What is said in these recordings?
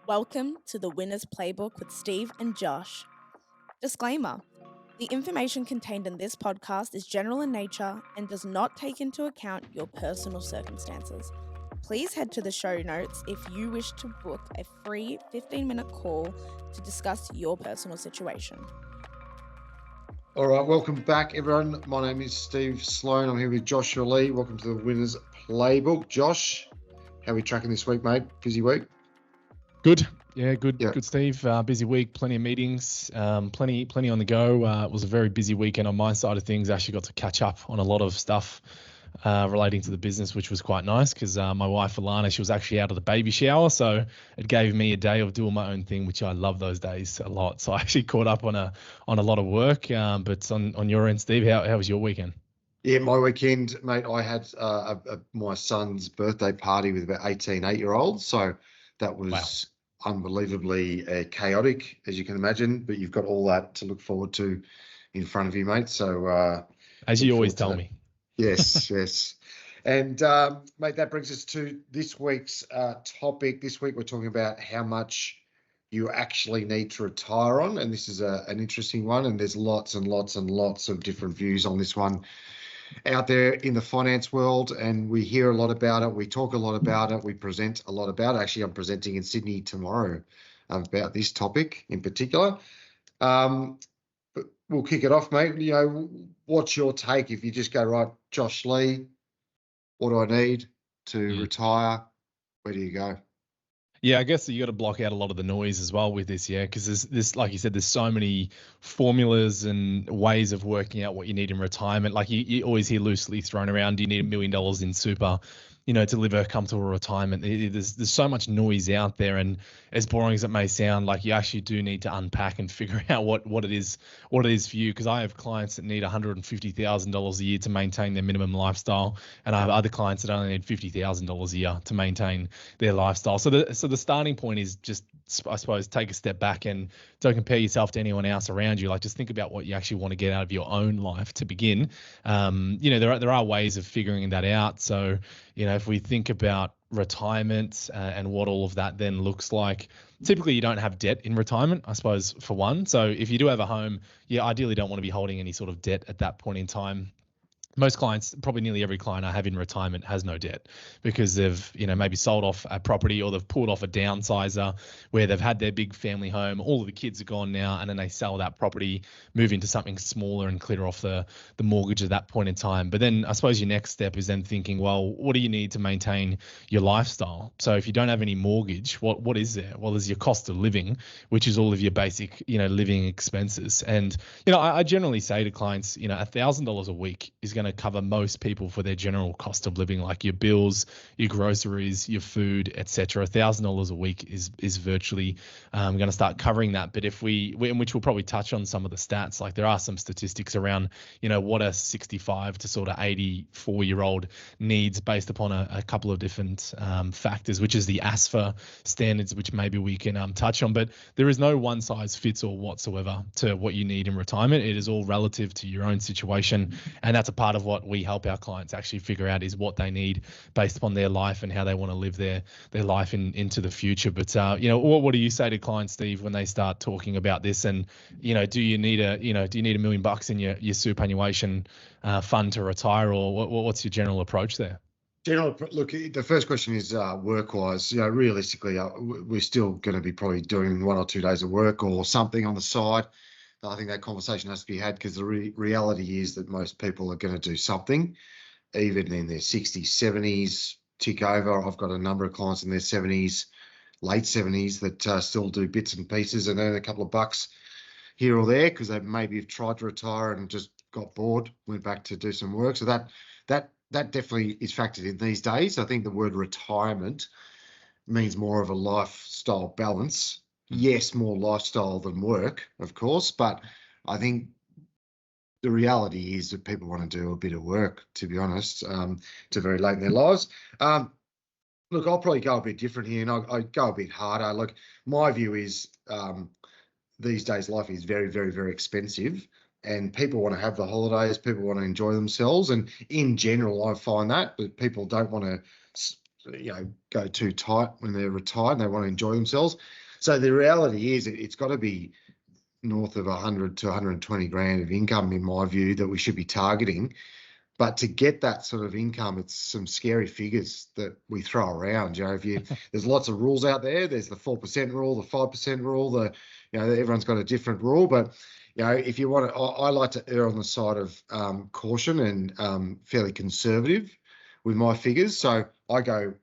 Welcome to the Winner's Playbook with Steve and Josh. Disclaimer: the information contained in this podcast is general in nature and does not take into account your personal circumstances. Please head to the show notes if you wish to book a free 15-minute call to discuss your personal situation. All right, welcome back, everyone. My name is Steve Sloan. I'm here with Joshua Lee. Welcome to the Winner's Playbook. Josh, how are we tracking this week, mate? Busy week? Good. Yeah, good, Steve. Busy week, plenty of meetings, plenty on the go. It was a very busy weekend on my side of things. I actually got to catch up on a lot of stuff relating to the business, which was quite nice because my wife, Alana, she was actually out of the baby shower. So it gave me a day of doing my own thing, which I love those days a lot. So I actually caught up on a lot of work. But on your end, Steve, how was your weekend? Yeah, my weekend, mate, I had my son's birthday party with about 18 8-year-olds. So that was unbelievably chaotic, as you can imagine. But you've got all that to look forward to in front of you, mate. So as you always tell me. Yes, yes. And, mate, that brings us to this week's topic. This week we're talking about how much you actually need to retire on. And this is an interesting one. And there's lots and lots and lots of different views on this one out there in the finance world. And we hear a lot about it. We talk a lot about it. We present a lot about it. Actually, I'm presenting in Sydney tomorrow about this topic in particular. But we'll kick it off, mate. You know, what's your take if you just go, right, Josh Lee, what do I need to retire? Where do you go? Yeah, I guess you got to block out a lot of the noise as well with this, because there's, like you said, there's so many formulas and ways of working out what you need in retirement. Like you always hear loosely thrown around, do you need $1 million in super, to live a comfortable retirement? There's so much noise out there, and as boring as it may sound, like you actually do need to unpack and figure out what it is for you. Because I have clients that need $150,000 a year to maintain their minimum lifestyle, and I have other clients that only need $50,000 a year to maintain their lifestyle. So the starting point is just, I suppose, take a step back and don't compare yourself to anyone else around you. Like, just think about what you actually want to get out of your own life to begin. There are ways of figuring that out. So, if we think about retirement and what all of that then looks like, typically you don't have debt in retirement, I suppose, for one. So if you do have a home, you ideally don't want to be holding any sort of debt at that point in time. Most clients, probably nearly every client I have in retirement has no debt because they've, maybe sold off a property or they've pulled off a downsizer where they've had their big family home. All of the kids are gone now, and then they sell that property, move into something smaller and clear off the mortgage at that point in time. But then I suppose your next step is then thinking, well, what do you need to maintain your lifestyle? So if you don't have any mortgage, what is there? Well, there's your cost of living, which is all of your basic, living expenses. And, I generally say to clients, $1,000 a week is going to cover most people for their general cost of living, like your bills, your groceries, your food, etc. $1,000 a week is virtually going to start covering that. But if which we'll probably touch on some of the stats, like there are some statistics around, what a 65 to sort of 84-year-old needs based upon a couple of different factors, which is the ASFA standards, which maybe we can touch on. But there is no one size fits all whatsoever to what you need in retirement. It is all relative to your own situation, and that's a part of what we help our clients actually figure out is what they need based upon their life and how they want to live their life into the future. But what do you say to clients, Steve, when they start talking about this? And do you need $1 million in your superannuation fund to retire, or what's your general approach there? Look, the first question is work-wise. Realistically, we're still going to be probably doing 1 or 2 days of work or something on the side. I think that conversation has to be had because the reality is that most people are going to do something, even in their 60s, 70s, tick over. I've got a number of clients in their 70s, late 70s that still do bits and pieces and earn a couple of bucks here or there because they maybe have tried to retire and just got bored, went back to do some work. So that definitely is factored in these days. I think the word retirement means more of a lifestyle balance. Yes, more lifestyle than work, of course, but I think the reality is that people want to do a bit of work, to be honest, to very late in their lives. Look, I'll probably go a bit different here, and I go a bit harder. Look, my view is these days life is very, very, very expensive, and people want to have the holidays, people want to enjoy themselves, and in general, I find that, but people don't want to go too tight when they're retired and they want to enjoy themselves. So the reality is it's got to be north of 100 to 120 grand of income, in my view, that we should be targeting. But to get that sort of income, it's some scary figures that we throw around. There's lots of rules out there. There's the 4% rule, the 5% rule. Everyone's got a different rule. But if you want to, I like to err on the side of caution and fairly conservative with my figures. So I go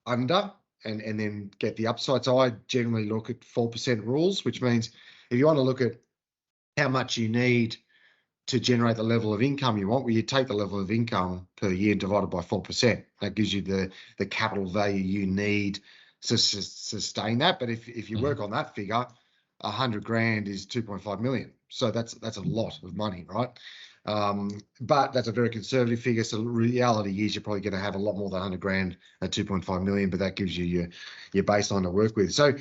under and then get the upside. So I generally look at 4% rules, which means if you want to look at how much you need to generate the level of income you want, well, you take the level of income per year divided by 4%. That gives you the capital value you need to sustain that. But if you work on that figure, 100 grand is 2.5 million. So that's a lot of money, right? But that's a very conservative figure. So the reality is you're probably going to have a lot more than 100 grand at 2.5 million, but that gives you your baseline to work with. So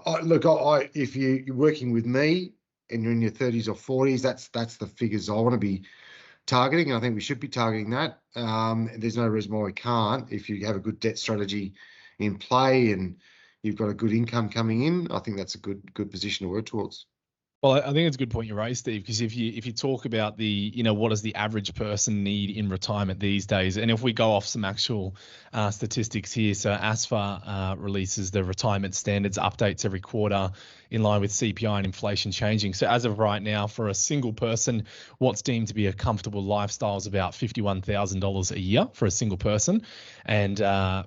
if you're working with me and you're in your 30s or 40s, that's the figures I want to be targeting. I think we should be targeting that. There's no reason why we can't. If you have a good debt strategy in play and you've got a good income coming in, I think that's a good position to work towards. Well, I think it's a good point you raised, Steve, because if you talk about what does the average person need in retirement these days, and if we go off some actual statistics here, so ASFA releases the retirement standards updates every quarter in line with CPI and inflation changing. So as of right now, for a single person, what's deemed to be a comfortable lifestyle is about $51,000 a year for a single person, and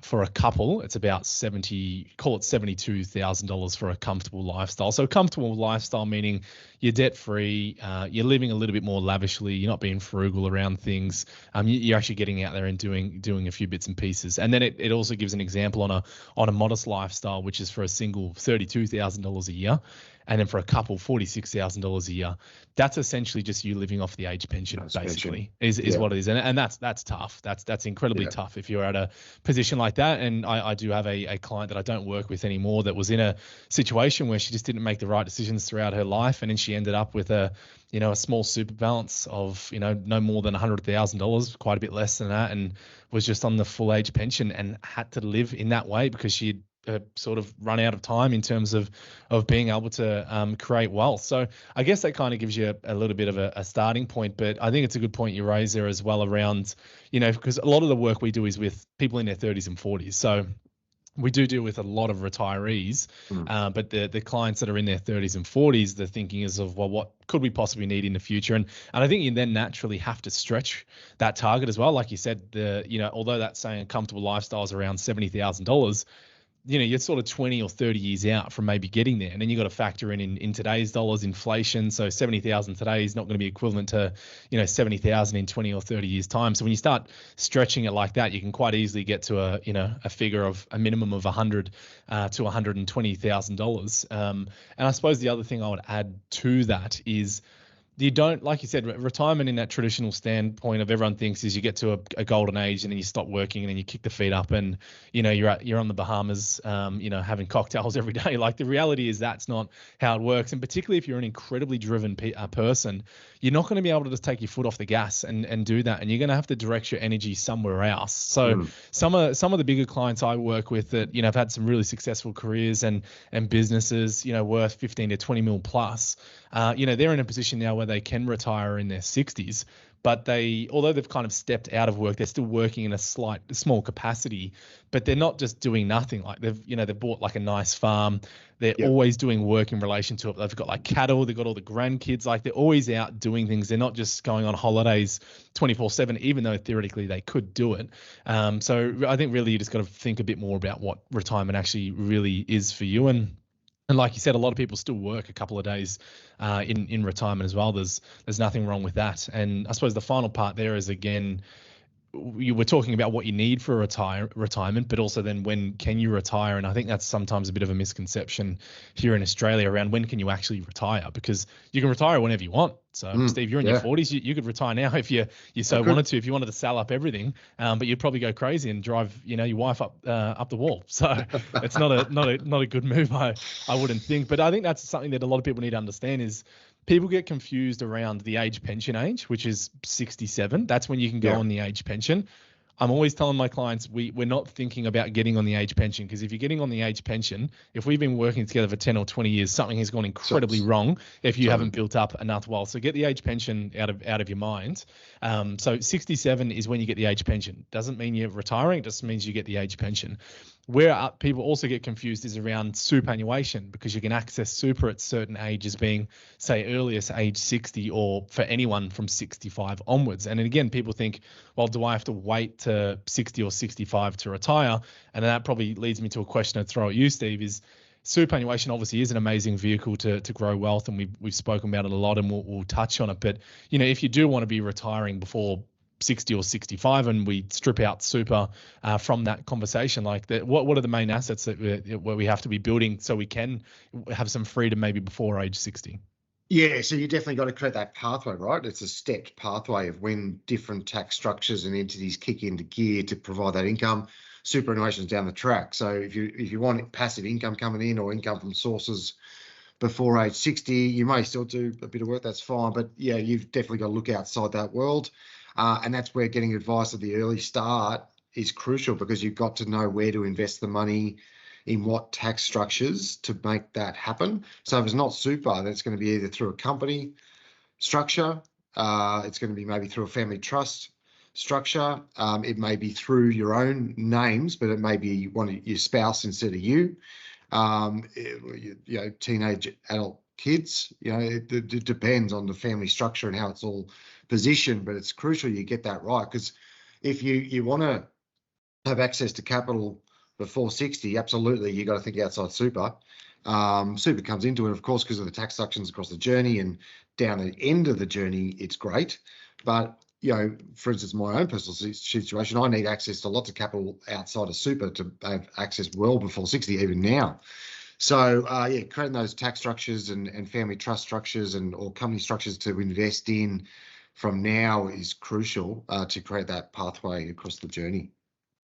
for a couple, it's about $72,000 for a comfortable lifestyle. So a comfortable lifestyle meaning you're debt free, you're living a little bit more lavishly, you're not being frugal around things, you're actually getting out there and doing a few bits and pieces. And then it also gives an example on a modest lifestyle, which is for a single $32,000 a year, and then for a couple $46,000 a year. That's essentially just you living off the age pension, basically, is what it is. And that's tough. That's incredibly tough if you're at a position like that. And I do have a client that I don't work with anymore that was in a situation where she just didn't make the right decisions throughout her life, and then she ended up with a small super balance of no more than $100,000, quite a bit less than that, and was just on the full age pension and had to live in that way because she'd sort of run out of time in terms of being able to create wealth. So I guess that kind of gives you a little bit of a starting point, but I think it's a good point you raise there as well around, because a lot of the work we do is with people in their 30s and 40s. So we do deal with a lot of retirees, but the clients that are in their 30s and 40s, the thinking is of, well, what could we possibly need in the future? And I think you then naturally have to stretch that target as well. Like you said, although that's saying a comfortable lifestyle is around $70,000, you're sort of 20 or 30 years out from maybe getting there. And then you got to factor in today's dollars, inflation. So 70,000 today is not going to be equivalent to, 70,000 in 20 or 30 years time. So when you start stretching it like that, you can quite easily get to a figure of a minimum of $100,000 to $120,000. And I suppose the other thing I would add to that is, you don't, like you said, retirement in that traditional standpoint of everyone thinks is you get to a golden age and then you stop working and then you kick the feet up and you're on the Bahamas having cocktails every day. Like, the reality is that's not how it works. And particularly if you're an incredibly driven person, you're not going to be able to just take your foot off the gas and do that, and you're going to have to direct your energy somewhere else. So some of the bigger clients I work with that have had some really successful careers and businesses worth 15 to 20 mil plus, they're in a position now where they can retire in their 60s, but although they've kind of stepped out of work, they're still working in a small capacity, but they're not just doing nothing. Like they've bought like a nice farm. They're always doing work in relation to it. They've got like cattle, they've got all the grandkids, like they're always out doing things. They're not just going on holidays 24/7, even though theoretically they could do it. So I think really you just got to think a bit more about what retirement actually really is for you. And like you said, a lot of people still work a couple of days in retirement as well. There's nothing wrong with that. And I suppose the final part there is, again, you were talking about what you need for retirement, but also then when can you retire? And I think that's sometimes a bit of a misconception here in Australia around when can you actually retire, because you can retire whenever you want. So Steve, you're in your 40s, you could retire now if you so wanted to, if you wanted to sell up everything, but you'd probably go crazy and drive your wife up the wall. So it's not a good move, I wouldn't think. But I think that's something that a lot of people need to understand is, people get confused around the age pension age, which is 67. That's when you can go on the age pension. I'm always telling my clients we're not thinking about getting on the age pension, because if you're getting on the age pension, if we've been working together for 10 or 20 years, something has gone incredibly wrong if you haven't built up enough wealth. So get the age pension out of your mind. So 67 is when you get the age pension. Doesn't mean you're retiring, it just means you get the age pension. Where people also get confused is around superannuation, because you can access super at certain ages, being, say, earliest age 60, or for anyone from 65 onwards. And then again, people think, well, do I have to wait to 60 or 65 to retire? And that probably leads me to a question I'd throw at you, Steve, is superannuation obviously is an amazing vehicle to grow wealth, and we've spoken about it a lot, and we'll touch on it. But, if you do want to be retiring before 60 or 65, and we strip out super from that conversation, like that, what are the main assets that we have to be building so we can have some freedom maybe before age 60? Yeah, so you definitely got to create that pathway, right? It's a stepped pathway of when different tax structures and entities kick into gear to provide that income. Superannuation is down the track. So if you want passive income coming in, or income from sources before age 60, you may still do a bit of work, that's fine. But yeah, you've definitely got to look outside that world. And that's where getting advice at the early start is crucial, because you've got to know where to invest the money, in what tax structures to make that happen. So if it's not super, then it's going to be either through a company structure, it's going to be maybe through a family trust structure, it may be through your own names, but it may be one of your spouse instead of you. Teenage adult kids, it depends on the family structure and how it's all positioned, but it's crucial you get that right, because if you want to have access to capital before 60, absolutely, you got to think outside super. Super comes into it, of course, because of the tax deductions across the journey, and down the end of the journey, it's great. But, for instance, my own personal situation, I need access to lots of capital outside of super to have access well before 60, even now. So, creating those tax structures and family trust structures or company structures to invest in from now is crucial to create that pathway across the journey.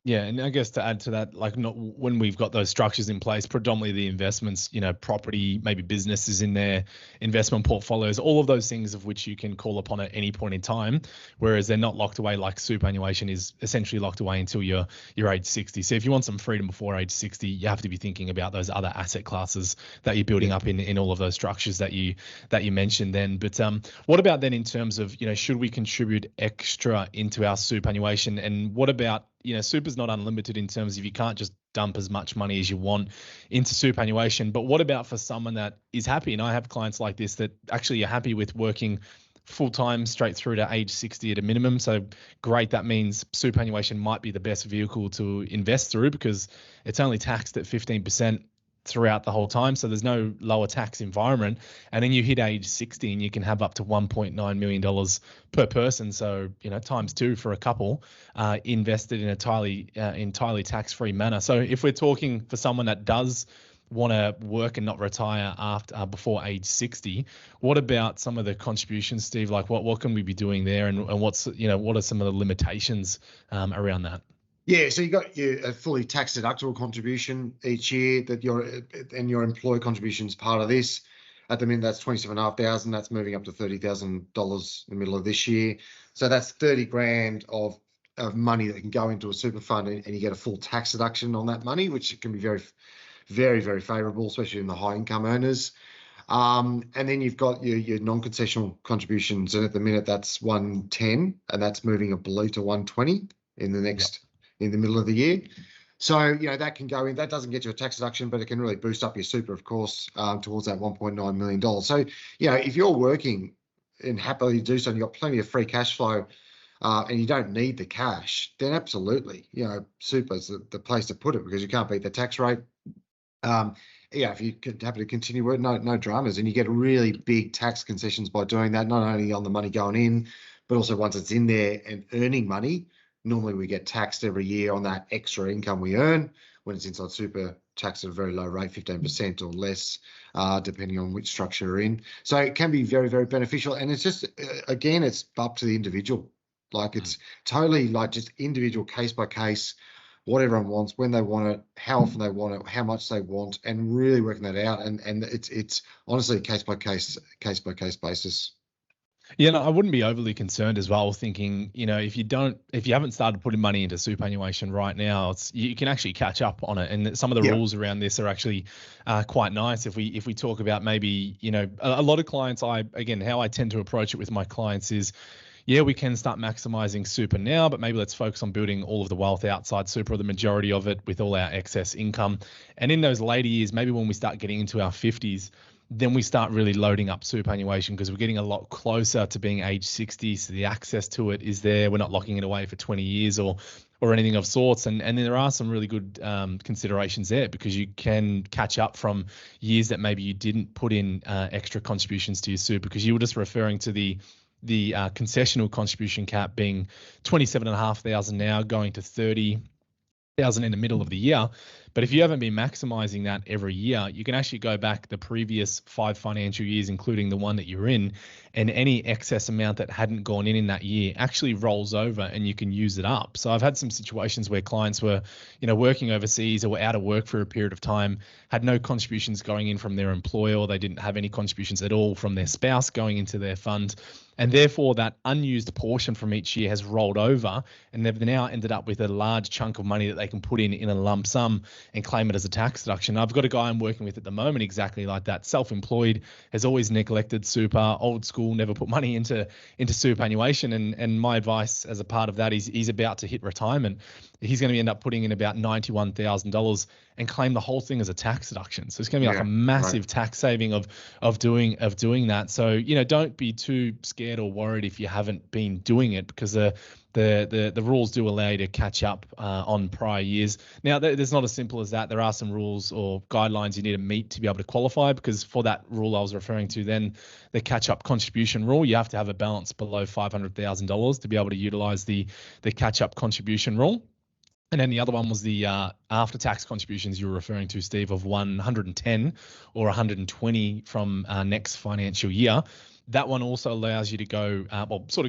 Yeah, and I guess to add to that, like, not when we've got those structures in place, predominantly the investments, property, maybe businesses in their investment portfolios, all of those things of which you can call upon at any point in time, whereas they're not locked away like superannuation is essentially locked away until you're age 60. So if you want some freedom before age 60, you have to be thinking about those other asset classes that you're building up in all of those structures that you mentioned then. But what about then in terms of, should we contribute extra into our superannuation? And what about, super's not unlimited in terms of you can't just dump as much money as you want into superannuation. But what about for someone that is happy? And I have clients like this that actually are happy with working full-time straight through to age 60 at a minimum. So great. That means superannuation might be the best vehicle to invest through, because it's only taxed at 15% throughout the whole time. So there's no lower tax environment. And then you hit age 60 and you can have up to $1.9 million per person. So, times two for a couple, invested in entirely tax-free manner. So if we're talking for someone that does want to work and not retire before age 60, what about some of the contributions, Steve? Like what can we be doing there, and what are some of the limitations around that? Yeah, so you got a fully tax deductible contribution each year that your employee contribution is part of this. At the minute, that's $27,500. That's moving up to $30,000 in the middle of this year. So that's 30 grand of money that can go into a super fund, and you get a full tax deduction on that money, which can be very, very, very favourable, especially in the high income earners. And then you've got your non-concessional contributions, and at the minute that's 110, and that's moving, I believe, to 120 in the next. Yep. In the middle of the year. So, that can go in. That doesn't get you a tax deduction, but it can really boost up your super, of course, towards that $1.9 million. So, if you're working and happily do so, and you've got plenty of free cash flow, and you don't need the cash, then absolutely, super is the place to put it, because you can't beat the tax rate. If you could happy to continue work, no dramas, and you get really big tax concessions by doing that, not only on the money going in, but also once it's in there and earning money. Normally we get taxed every year on that extra income we earn. When it's inside super, taxed at a very low rate, 15% or less, depending on which structure you're in. So it can be very, very beneficial. And it's just, again, it's up to the individual. Like, it's totally like just individual, case by case, what everyone wants, when they want it, how often they want it, how much they want, and really working that out. And it's honestly case by case basis. Yeah, no, I wouldn't be overly concerned as well, thinking, if you haven't started putting money into superannuation right now, you can actually catch up on it. And some of the Yeah. rules around this are actually quite nice. If we talk about maybe, a lot of clients, how I tend to approach it with my clients is, yeah, we can start maximizing super now, but maybe let's focus on building all of the wealth outside super, or the majority of it, with all our excess income. And in those later years, maybe when we start getting into our 50s, then we start really loading up superannuation, because we're getting a lot closer to being age 60. So the access to it is there. We're not locking it away for 20 years or anything of sorts. And then there are some really good considerations there, because you can catch up from years that maybe you didn't put in extra contributions to your super, because you were just referring to the concessional contribution cap being 27,500 now, going to 30,000 in the middle of the year. But if you haven't been maximizing that every year, you can actually go back the previous 5 financial years, including the one that you're in, and any excess amount that hadn't gone in that year actually rolls over and you can use it up. So I've had some situations where clients were, working overseas or were out of work for a period of time, had no contributions going in from their employer, or they didn't have any contributions at all from their spouse going into their fund. And therefore, that unused portion from each year has rolled over, and they've now ended up with a large chunk of money that they can put in a lump sum and claim it as a tax deduction. I've got a guy I'm working with at the moment exactly like that. Self-employed, has always neglected super, old school, never put money into superannuation. And my advice as a part of that is, he's about to hit retirement. He's going to end up putting in about $91,000 and claim the whole thing as a tax deduction. So it's going to be like a massive tax saving of doing that. So, don't be too scared or worried if you haven't been doing it, because the rules do allow you to catch up on prior years. Now, there's not as simple as that. There are some rules or guidelines you need to meet to be able to qualify, because for that rule I was referring to then, the catch-up contribution rule, you have to have a balance below $500,000 to be able to utilize the catch-up contribution rule. And then the other one was the after-tax contributions you were referring to, Steve, of 110 or 120 from next financial year. That one also allows you to go,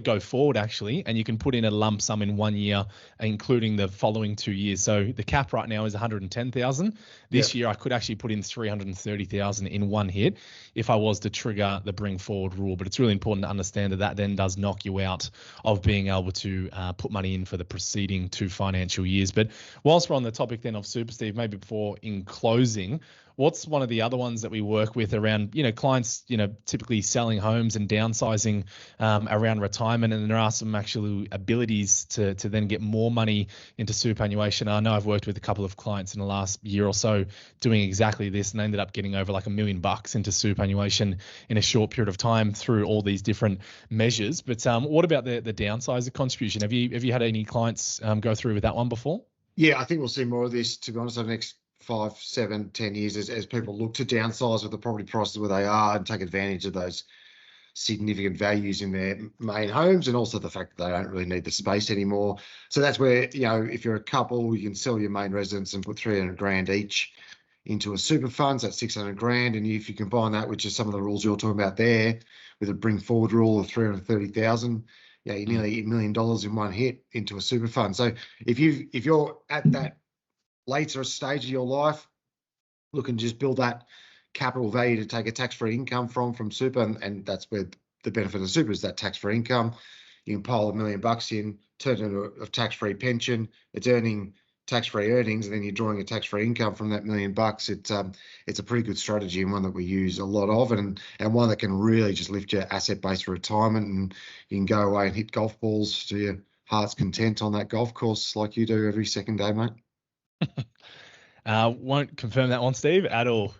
go forward actually, and you can put in a lump sum in 1 year, including the following 2 years. So the cap right now is 110,000. This year I could actually put in 330,000 in one hit if I was to trigger the bring forward rule. But it's really important to understand that then does knock you out of being able to put money in for the preceding 2 financial years. But whilst we're on the topic then of super, Steve, maybe before in closing, what's one of the other ones that we work with around, clients, typically selling homes and downsizing around retirement, and there are some actual abilities to then get more money into superannuation. I know I've worked with a couple of clients in the last year or so doing exactly this, and they ended up getting over like $1 million into superannuation in a short period of time through all these different measures. But what about the downsizer contribution? Have you had any clients go through with that one before? Yeah, I think we'll see more of this, to be honest, over the next 5, 7, 10 years as people look to downsize with the property prices where they are and take advantage of those significant values in their main homes, and also the fact that they don't really need the space anymore. So that's where, if you're a couple, you can sell your main residence and put 300 grand each into a super fund. So that's 600 grand. And if you combine that, which is some of the rules you're talking about there, with a bring forward rule of 330,000, you're nearly $1 million in one hit into a super fund. So if you're at that later stage of your life, looking to just build that capital value to take a tax-free income from super, and that's where the benefit of super is that tax-free income. You can pile $1 million in, turn it into a tax-free pension. It's earning tax-free earnings, and then you're drawing a tax-free income from that $1 million. It's a pretty good strategy, and one that we use a lot of, and one that can really just lift your asset base for retirement, and you can go away and hit golf balls to your heart's content on that golf course like you do every second day, mate. Won't confirm that one, Steve, at all.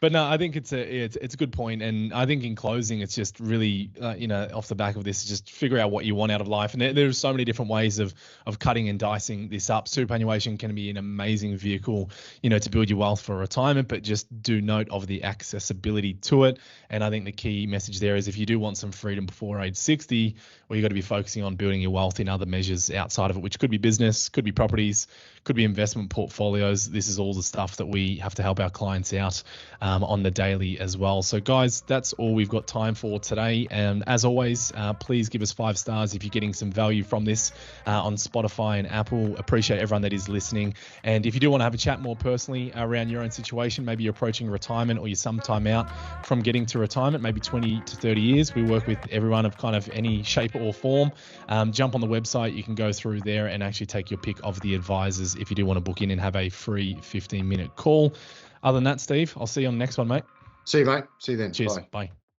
But no, I think it's a good point, and I think in closing, it's just really off the back of this, just figure out what you want out of life, and there's so many different ways of cutting and dicing this up. Superannuation can be an amazing vehicle, to build your wealth for retirement, but just do note of the accessibility to it. And I think the key message there is, if you do want some freedom before age 60, well, you got to be focusing on building your wealth in other measures outside of it, which could be business, could be properties, could be investment portfolios. because this is all the stuff that we have to help our clients out on the daily as well. So guys, that's all we've got time for today. And as always, please give us 5 stars if you're getting some value from this on Spotify and Apple. Appreciate everyone that is listening. And if you do want to have a chat more personally around your own situation, maybe you're approaching retirement or you're some time out from getting to retirement, maybe 20 to 30 years. We work with everyone of kind of any shape or form. Jump on the website. You can go through there and actually take your pick of the advisors if you do want to book in and have a free 15-minute call. Other than that, Steve, I'll see you on the next one, mate. See you, mate. See you then. Cheers. Bye. Bye.